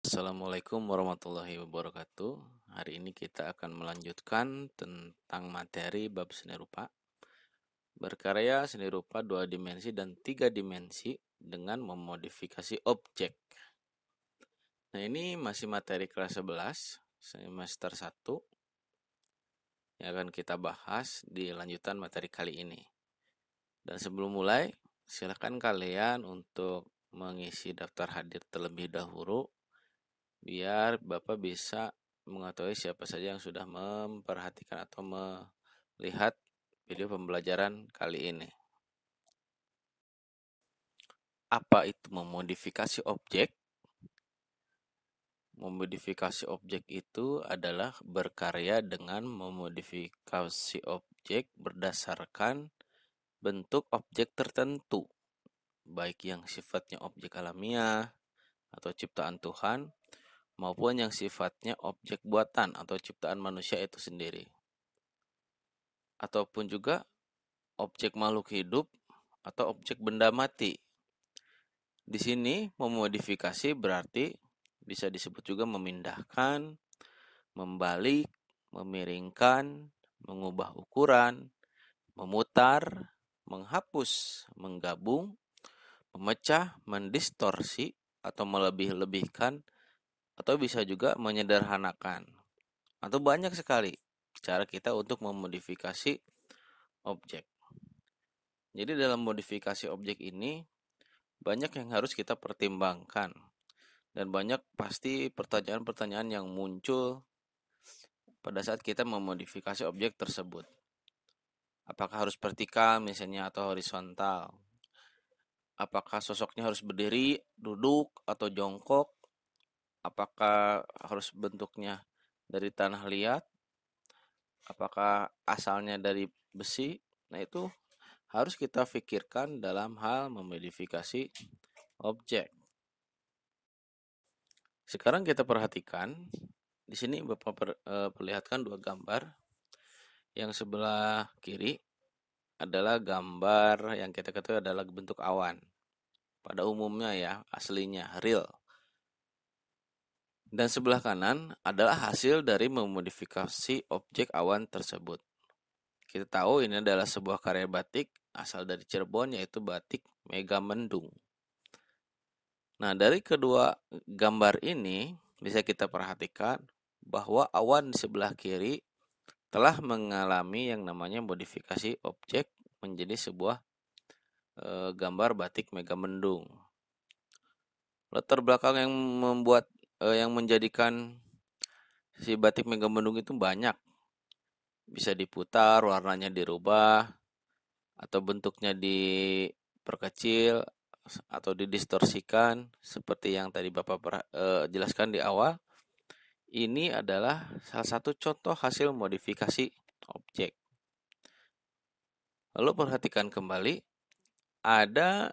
Assalamualaikum warahmatullahi wabarakatuh. Hari ini kita akan melanjutkan tentang materi bab seni rupa. Berkarya seni rupa 2 dimensi dan 3 dimensi dengan memodifikasi objek. Nah, ini masih materi kelas 11 semester 1 yang akan kita bahas di lanjutan materi kali ini. Dan sebelum mulai, silakan kalian untuk mengisi daftar hadir terlebih dahulu biar Bapak bisa mengetahui siapa saja yang sudah memperhatikan atau melihat video pembelajaran kali ini. Apa itu memodifikasi objek? Memodifikasi objek itu adalah berkarya dengan memodifikasi objek berdasarkan bentuk objek tertentu, baik yang sifatnya objek alamiah atau ciptaan Tuhan, maupun yang sifatnya objek buatan atau ciptaan manusia itu sendiri. Ataupun juga objek makhluk hidup atau objek benda mati. Di sini memodifikasi berarti bisa disebut juga memindahkan, membalik, memiringkan, mengubah ukuran, memutar, menghapus, menggabung, memecah, mendistorsi atau melebih-lebihkan, atau bisa juga menyederhanakan. Atau banyak sekali cara kita untuk memodifikasi objek. Jadi dalam modifikasi objek ini banyak yang harus kita pertimbangkan dan banyak pasti pertanyaan-pertanyaan yang muncul pada saat kita memodifikasi objek tersebut. Apakah harus vertikal misalnya atau horizontal? Apakah sosoknya harus berdiri, duduk, atau jongkok? Apakah harus bentuknya dari tanah liat? Apakah asalnya dari besi? Nah, itu harus kita pikirkan dalam hal memodifikasi objek. Sekarang kita perhatikan, di sini Bapak perlihatkan 2 gambar. Yang sebelah kiri adalah gambar yang kita ketahui adalah bentuk awan. Pada umumnya ya, aslinya real. Dan sebelah kanan adalah hasil dari memodifikasi objek awan tersebut. Kita tahu ini adalah sebuah karya batik asal dari Cirebon, yaitu batik Megamendung. Nah, dari kedua gambar ini bisa kita perhatikan bahwa awan di sebelah kiri telah mengalami yang namanya modifikasi objek menjadi sebuah gambar batik Megamendung. Latar belakang yang yang menjadikan si batik Megamendung itu banyak. Bisa diputar, warnanya dirubah, atau bentuknya diperkecil atau didistorsikan seperti yang tadi Bapak jelaskan di awal. Ini adalah salah satu contoh hasil modifikasi objek. Lalu perhatikan kembali, ada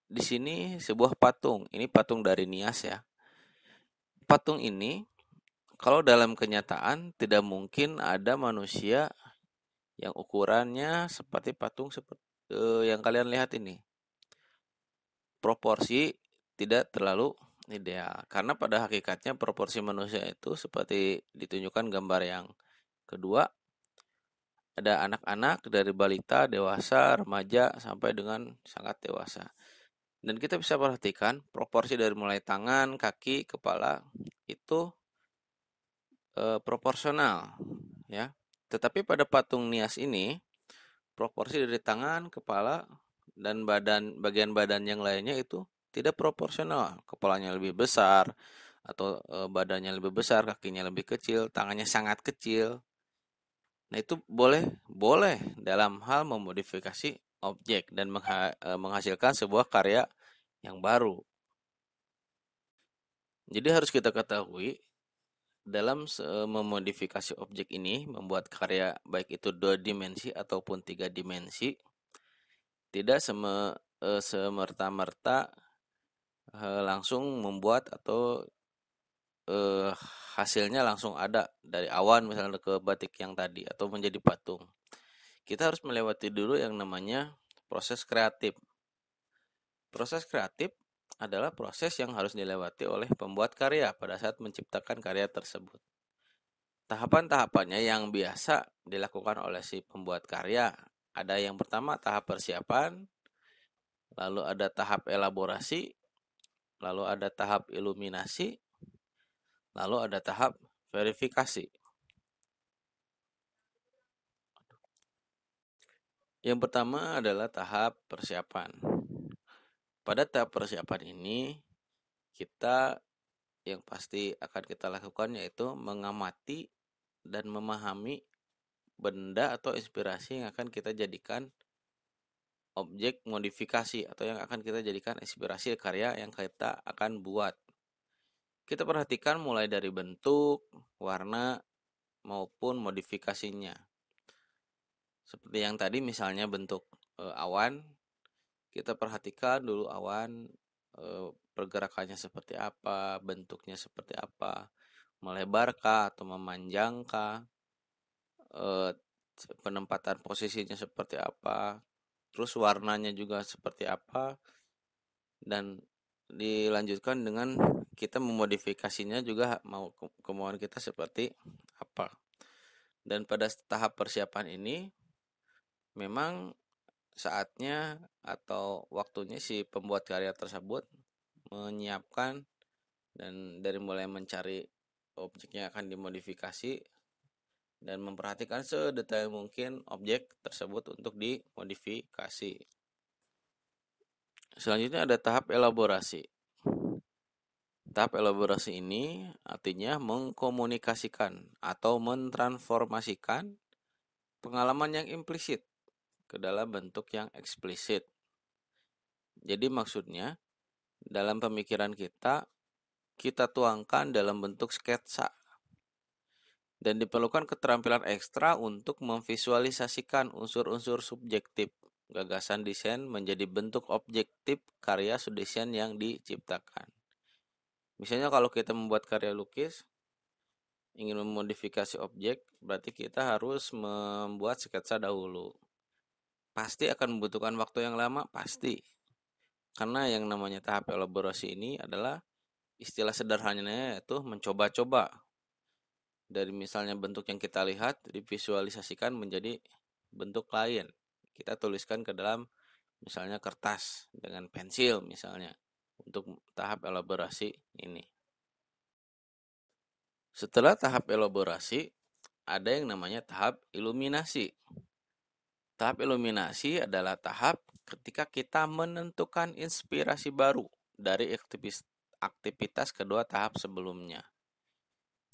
di sini sebuah patung. Ini patung dari Nias ya. Patung ini kalau dalam kenyataan tidak mungkin ada manusia yang ukurannya seperti patung yang kalian lihat ini. Proporsi tidak terlalu ideal karena pada hakikatnya proporsi manusia itu seperti ditunjukkan gambar yang kedua, ada anak-anak dari balita, dewasa, remaja sampai dengan sangat dewasa. Dan kita bisa perhatikan proporsi dari mulai tangan, kaki, kepala itu proporsional ya. Tetapi pada patung Nias ini proporsi dari tangan, kepala dan bagian badan yang lainnya itu tidak proporsional. Kepalanya lebih besar atau badannya lebih besar, kakinya lebih kecil, tangannya sangat kecil. Nah, itu boleh dalam hal memodifikasi objek dan menghasilkan sebuah karya yang baru. Jadi harus kita ketahui dalam memodifikasi objek ini, membuat karya baik itu 2 dimensi ataupun 3 dimensi, tidak semerta-merta langsung membuat atau hasilnya langsung ada dari awan misalnya ke batik yang tadi atau menjadi patung. Kita harus melewati dulu yang namanya proses kreatif. Proses kreatif adalah proses yang harus dilewati oleh pembuat karya pada saat menciptakan karya tersebut. Tahapan-tahapannya yang biasa dilakukan oleh si pembuat karya, ada yang pertama tahap persiapan, lalu ada tahap elaborasi, lalu ada tahap iluminasi, lalu ada tahap verifikasi. Yang pertama adalah tahap persiapan. Pada tahap persiapan ini, kita yang pasti akan kita lakukan yaitu mengamati dan memahami benda atau inspirasi yang akan kita jadikan objek modifikasi atau yang akan kita jadikan inspirasi karya yang kita akan buat. Kita perhatikan mulai dari bentuk, warna, maupun modifikasinya. Seperti yang tadi misalnya bentuk awan, kita perhatikan dulu awan pergerakannya seperti apa, bentuknya seperti apa, melebarkah atau memanjangkah, penempatan posisinya seperti apa, terus warnanya juga seperti apa, dan dilanjutkan dengan kita memodifikasinya juga mau kemauan kita seperti apa. Dan pada tahap persiapan ini memang saatnya atau waktunya si pembuat karya tersebut menyiapkan dan dari mulai mencari objek yang akan dimodifikasi dan memperhatikan sedetail mungkin objek tersebut untuk dimodifikasi. Selanjutnya ada tahap elaborasi. Tahap elaborasi ini artinya mengkomunikasikan atau mentransformasikan pengalaman yang implisit ke dalam bentuk yang eksplisit. Jadi maksudnya dalam pemikiran kita tuangkan dalam bentuk sketsa. Dan diperlukan keterampilan ekstra untuk memvisualisasikan unsur-unsur subjektif gagasan desain menjadi bentuk objektif karya desain yang diciptakan. Misalnya kalau kita membuat karya lukis, ingin memodifikasi objek, berarti kita harus membuat sketsa dahulu. Pasti akan membutuhkan waktu yang lama, pasti. Karena yang namanya tahap elaborasi ini adalah istilah sederhananya yaitu mencoba-coba. Dari misalnya bentuk yang kita lihat divisualisasikan menjadi bentuk lain. Kita tuliskan ke dalam misalnya kertas dengan pensil misalnya untuk tahap elaborasi ini. Setelah tahap elaborasi ada yang namanya tahap iluminasi. Tahap iluminasi adalah tahap ketika kita menentukan inspirasi baru dari aktivitas kedua tahap sebelumnya.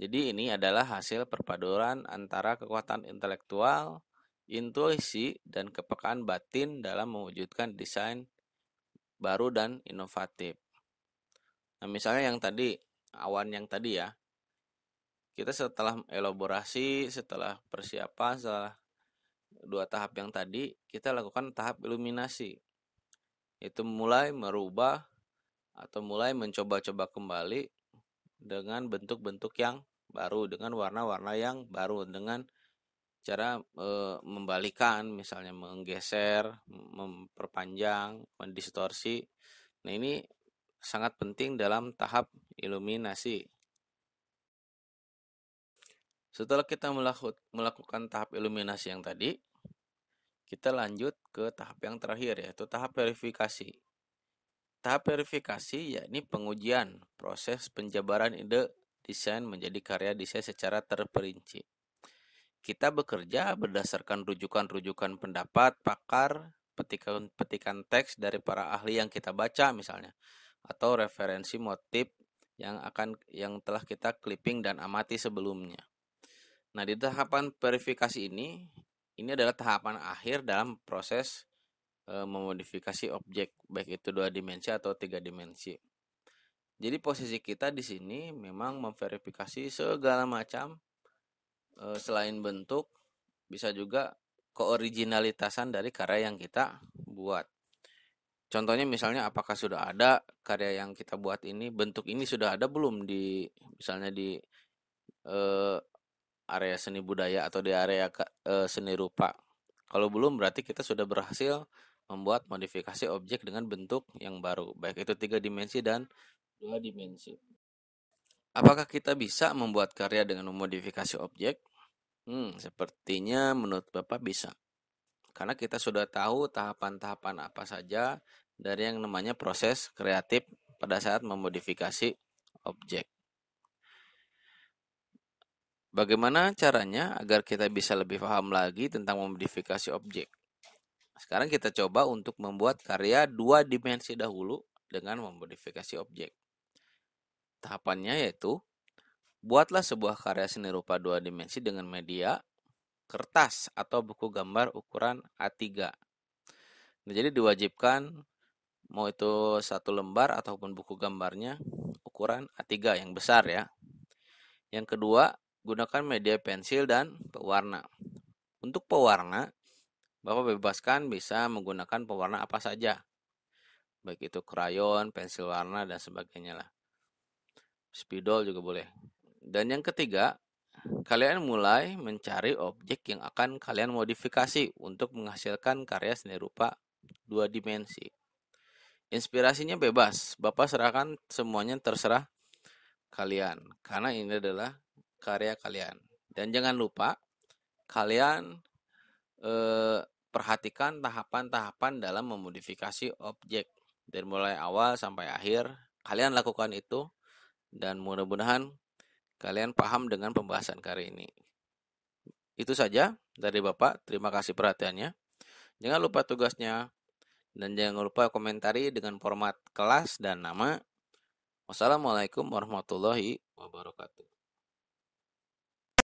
Jadi ini adalah hasil perpaduan antara kekuatan intelektual, intuisi, dan kepekaan batin dalam mewujudkan desain baru dan inovatif. Nah, misalnya yang tadi, awan yang tadi ya, kita setelah elaborasi, setelah persiapan, setelah dua tahap yang tadi, kita lakukan tahap iluminasi. Itu mulai merubah atau mulai mencoba-coba kembali dengan bentuk-bentuk yang baru, dengan warna-warna yang baru, dengan cara membalikan, misalnya menggeser, memperpanjang, mendistorsi. Nah, ini sangat penting dalam tahap iluminasi. Setelah kita melakukan tahap iluminasi yang tadi, kita lanjut ke tahap yang terakhir yaitu tahap verifikasi. Tahap verifikasi yakni pengujian proses penjabaran ide desain menjadi karya desain secara terperinci. Kita bekerja berdasarkan rujukan-rujukan pendapat pakar, petikan teks dari para ahli yang kita baca misalnya, atau referensi motif yang telah kita clipping dan amati sebelumnya. Nah, di tahapan verifikasi ini adalah tahapan akhir dalam proses memodifikasi objek, baik itu 2 dimensi atau 3 dimensi. Jadi posisi kita di sini memang memverifikasi segala macam, selain bentuk, bisa juga keoriginalitasan dari karya yang kita buat. Contohnya misalnya apakah sudah ada karya yang kita buat ini, bentuk ini sudah ada belum misalnya di area seni budaya atau di area seni rupa. Kalau belum berarti kita sudah berhasil membuat modifikasi objek dengan bentuk yang baru, baik itu 3 dimensi dan 2 dimensi. Apakah kita bisa membuat karya dengan memodifikasi objek? Sepertinya menurut Bapak bisa. Karena kita sudah tahu tahapan-tahapan apa saja dari yang namanya proses kreatif pada saat memodifikasi objek. Bagaimana caranya agar kita bisa lebih paham lagi tentang memodifikasi objek? Sekarang kita coba untuk membuat karya 2 dimensi dahulu dengan memodifikasi objek. Tahapannya yaitu, buatlah sebuah karya seni rupa 2 dimensi dengan media kertas atau buku gambar ukuran A3. Nah, jadi diwajibkan mau itu 1 lembar ataupun buku gambarnya ukuran A3 yang besar ya. Yang kedua, gunakan media pensil dan pewarna. Untuk pewarna, Bapak bebaskan bisa menggunakan pewarna apa saja. Baik itu krayon, pensil warna, dan sebagainya lah. Spidol juga boleh. Dan yang ketiga, kalian mulai mencari objek yang akan kalian modifikasi untuk menghasilkan karya seni rupa 2 dimensi. Inspirasinya bebas, Bapak serahkan semuanya terserah kalian, karena ini adalah karya kalian. Dan jangan lupa, kalian perhatikan tahapan-tahapan dalam memodifikasi objek. Dari mulai awal sampai akhir, kalian lakukan itu, dan mudah-mudahan kalian paham dengan pembahasan kali ini. Itu saja dari Bapak, terima kasih perhatiannya. Jangan lupa tugasnya, dan jangan lupa komentari dengan format kelas dan nama. Wassalamualaikum warahmatullahi wabarakatuh.